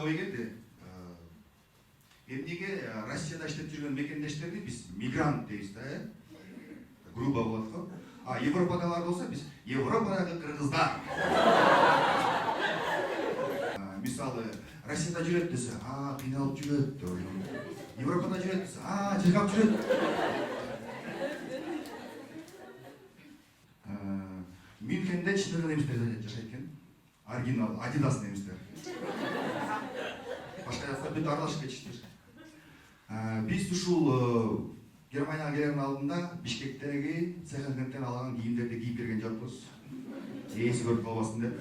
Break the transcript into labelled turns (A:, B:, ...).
A: ой келди. Эмнеге Россияда иштеп жүргөн мекендештерди биз мигрант дейбиз да, грубо болот го. А Европадагылар болсо биз Европадагы кыргыздар. Мисалы, Россияда жүрөт десе, кыйналып жүрөт деп ойлойм. Европада жүрөт десе, жыргап жүрөт. Мюнхенде чыныгы немистер жашайт экен. Оригинал, Адидас немистер. Башка жакта бүт аралашып кетиштир. Биз ушул Германияга келердин алдында Бишкектеги секонд-хендден алган кийимдерди кийип келген жокпуз. Ээси көрүп калбасын деп.